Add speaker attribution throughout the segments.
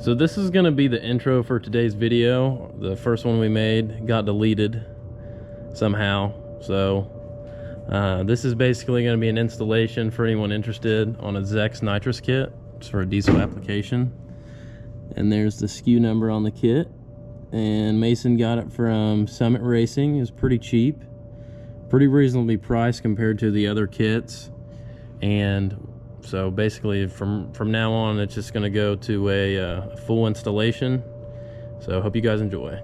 Speaker 1: So this is going to be the intro for today's video. The first one we made got deleted somehow. So this is basically going to be an installation for anyone interested on a Zex Nitrous kit. It's for a diesel application. And there's the SKU number on the kit. And Mason got it from Summit Racing. It was pretty cheap. Pretty reasonably priced compared to the other kits. And so basically from now on, it's just going to go to a full installation. So I hope you guys enjoy.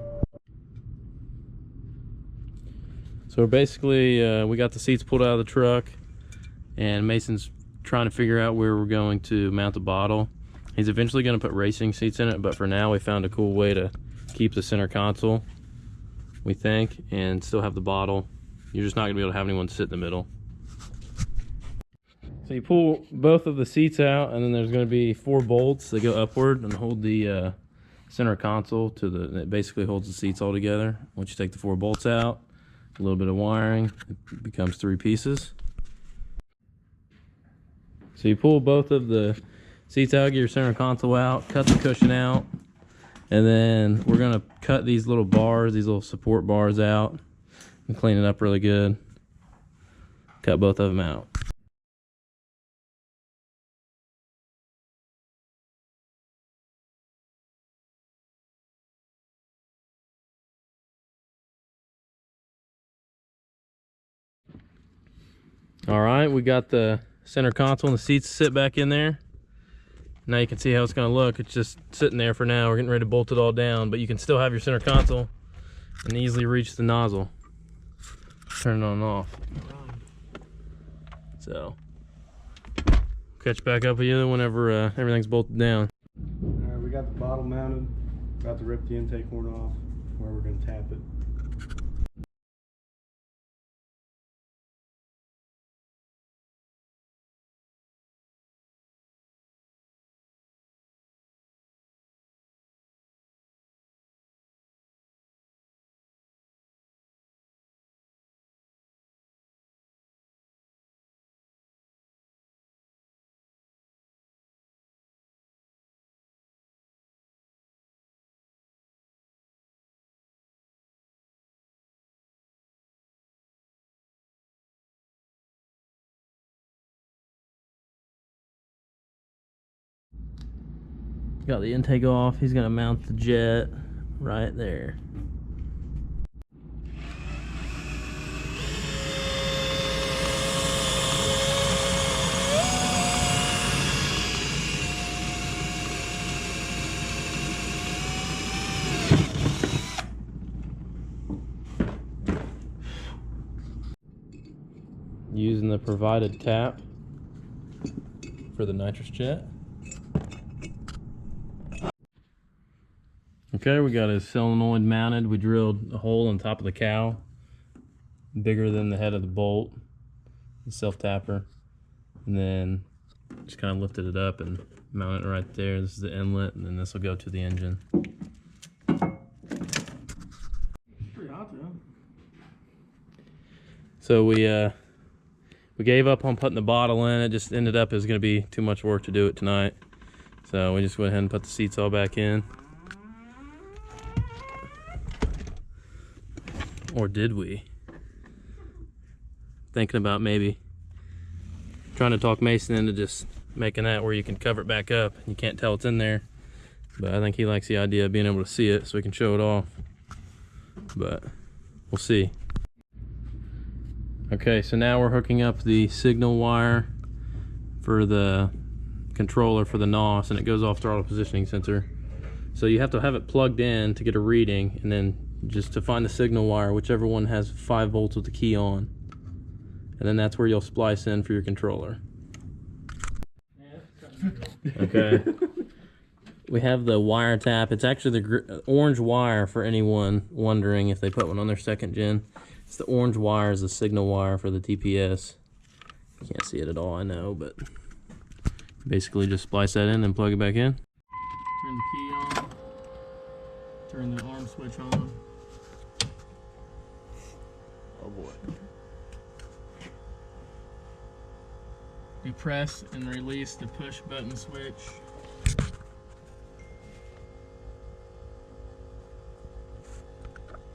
Speaker 1: So basically we got the seats pulled out of the truck, and Mason's trying to figure out where we're going to mount the bottle. He's eventually going to put racing seats in it, but for now we found a cool way to keep the center console, we think, and still have the bottle. You're just not going to be able to have anyone sit in the middle. So you pull both of the seats out, and then there's going to be 4 bolts that go upward and hold the center console to the. It basically holds the seats all together. Once you take the 4 bolts out, a little bit of wiring, it becomes 3 pieces. So you pull both of the seats out, get your center console out, cut the cushion out, and then we're going to cut these little bars, these little support bars out, and clean it up really good. Cut both of them out. All right, we got the center console and the seats sit back in there. Now you can see how it's going to look. It's just sitting there for now. We're getting ready to bolt it all down, but you can still have your center console and easily reach the nozzle. Turn it on and off. So, catch back up with you whenever everything's bolted down.
Speaker 2: All right, we got the bottle mounted. About to rip the intake horn off where we're going to tap it.
Speaker 1: Got the intake off. He's gonna mount the jet right there. Using the provided tap for the nitrous jet. Okay, we got his solenoid mounted. We drilled a hole on top of the cowl, bigger than the head of the bolt, the self-tapper, and then just kind of lifted it up and mounted it right there. This is the inlet, and then this will go to the engine.
Speaker 2: Pretty hot, though.
Speaker 1: So we gave up on putting the bottle in. It just ended up it was going to be too much work to do it tonight. So we just went ahead and put the seats all back in. Or did we? Thinking about maybe trying to talk Mason into just making that where you can cover it back up. You can't tell it's in there. But I think he likes the idea of being able to see it so we can show it off. But we'll see. Okay, so now we're hooking up the signal wire for the controller for the NOS, and it goes off throttle positioning sensor. So you have to have it plugged in to get a reading, and then just to find the signal wire, whichever one has 5 volts with the key on. And then that's where you'll splice in for your controller. Okay. We have the wire tap. It's actually the orange wire for anyone wondering if they put one on their second gen. It's the orange wire is the signal wire for the TPS. You can't see it at all, I know, but basically just splice that in and plug it back in. Turn the key on. Turn the arm switch on. Oh boy. You press and release the push button switch.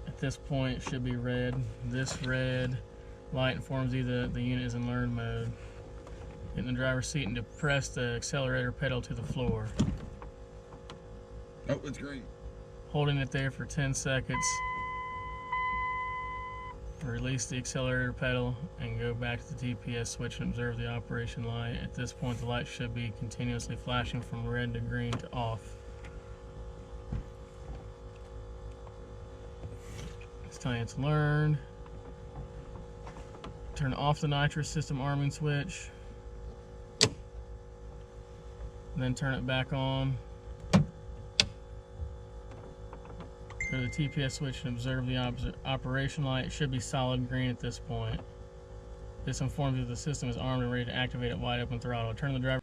Speaker 1: At this point, it should be red. This red light informs you that the unit is in learn mode. Get in the driver's seat and depress the accelerator pedal to the floor.
Speaker 3: Oh, that's great.
Speaker 1: Holding it there for 10 seconds. Release the accelerator pedal and go back to the TPS switch and observe the operation light. At this point, the light should be continuously flashing from red to green to off. It's telling you it's learned. Turn off the nitrous system arming switch. Then turn it back on. Go to the TPS switch and observe the operation light. It should be solid green at this point. This informs you that the system is armed and ready to activate at wide open throttle. Turn the driver.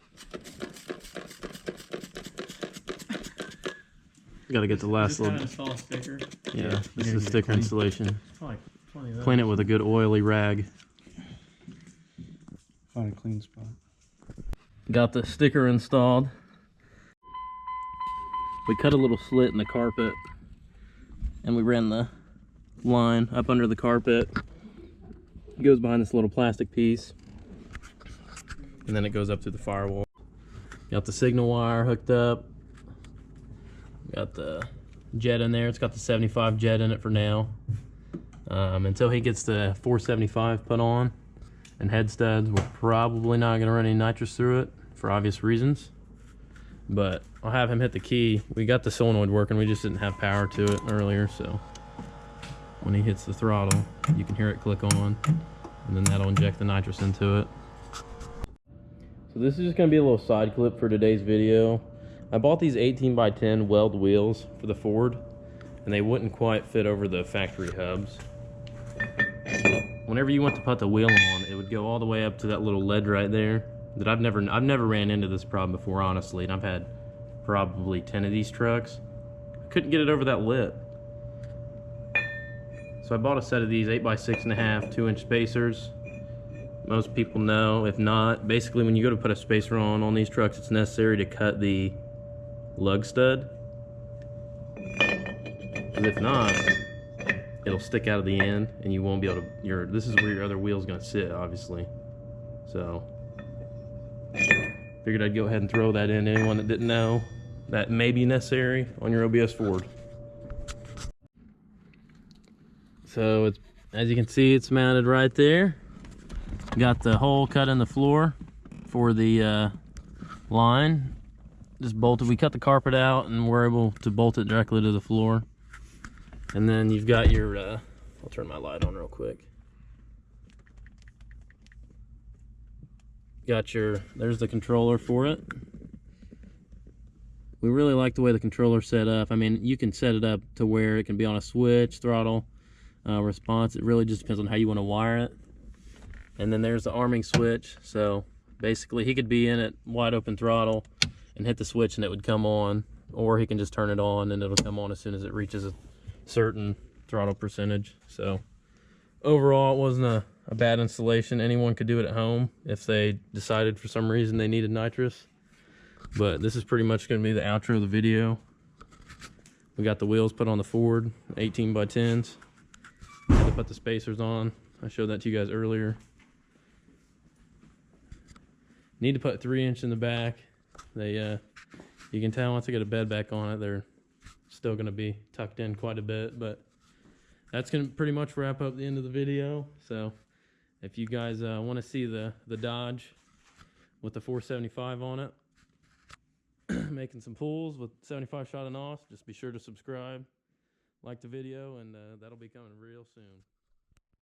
Speaker 1: Got to get the last little.
Speaker 2: Install a sticker.
Speaker 1: Yeah, this is the sticker installation.
Speaker 2: Plenty of
Speaker 1: Clean it with a good oily rag.
Speaker 2: Find a clean spot.
Speaker 1: Got the sticker installed. We cut a little slit in the carpet and we ran the line up under the carpet. It goes behind this little plastic piece and then it goes up to the firewall. Got the signal wire hooked up. Got the jet in there. It's got the 75 jet in it for now. Until he gets the 475 put on and head studs, we're probably not going to run any nitrous through it for obvious reasons. But I'll have him hit the key. We got the solenoid working, we just didn't have power to it earlier, so when he hits the throttle, you can hear it click on, and then that'll inject the nitrous into it. So this is just going to be a little side clip for today's video. I bought these 18x10 weld wheels for the Ford, and they wouldn't quite fit over the factory hubs. Whenever you went to put the wheel on, it would go all the way up to that little led right there. That I've never ran into this problem before, honestly, and I've had probably 10 of these trucks. I couldn't get it over that lip. So I bought a set of these 8x6.5 2-inch spacers. Most people know, if not, basically when you go to put a spacer on these trucks, it's necessary to cut the lug stud. Because if not, it'll stick out of the end and you won't be able to, this is where your other wheel's gonna sit, obviously. So figured I'd go ahead and throw that in. Anyone that didn't know, that may be necessary on your OBS Ford. So it's, as you can see, it's mounted right there. Got the hole cut in the floor for the line. Just bolted. We cut the carpet out and we're able to bolt it directly to the floor. And then you've got your, I'll turn my light on real quick. Got your, there's the controller for it. We really like the way the controller's set up. I mean, you can set it up to where it can be on a switch, throttle, response. It really just depends on how you want to wire it. And then there's the arming switch. So basically he could be in it wide open throttle and hit the switch and it would come on, or he can just turn it on and it'll come on as soon as it reaches a certain throttle percentage. So overall, it wasn't a bad installation. Anyone could do it at home if they decided for some reason they needed nitrous. But this is pretty much going to be the outro of the video. We got the wheels put on the Ford, 18x10s. Had to put the spacers on. I showed that to you guys earlier. Need to put 3-inch in the back. They, you can tell once I get a bed back on it, they're still going to be tucked in quite a bit. But that's going to pretty much wrap up the end of the video. So if you guys want to see the Dodge with the 475 on it, making some pulls with 75 shot and off, just be sure to subscribe, like the video, and that'll be coming real soon.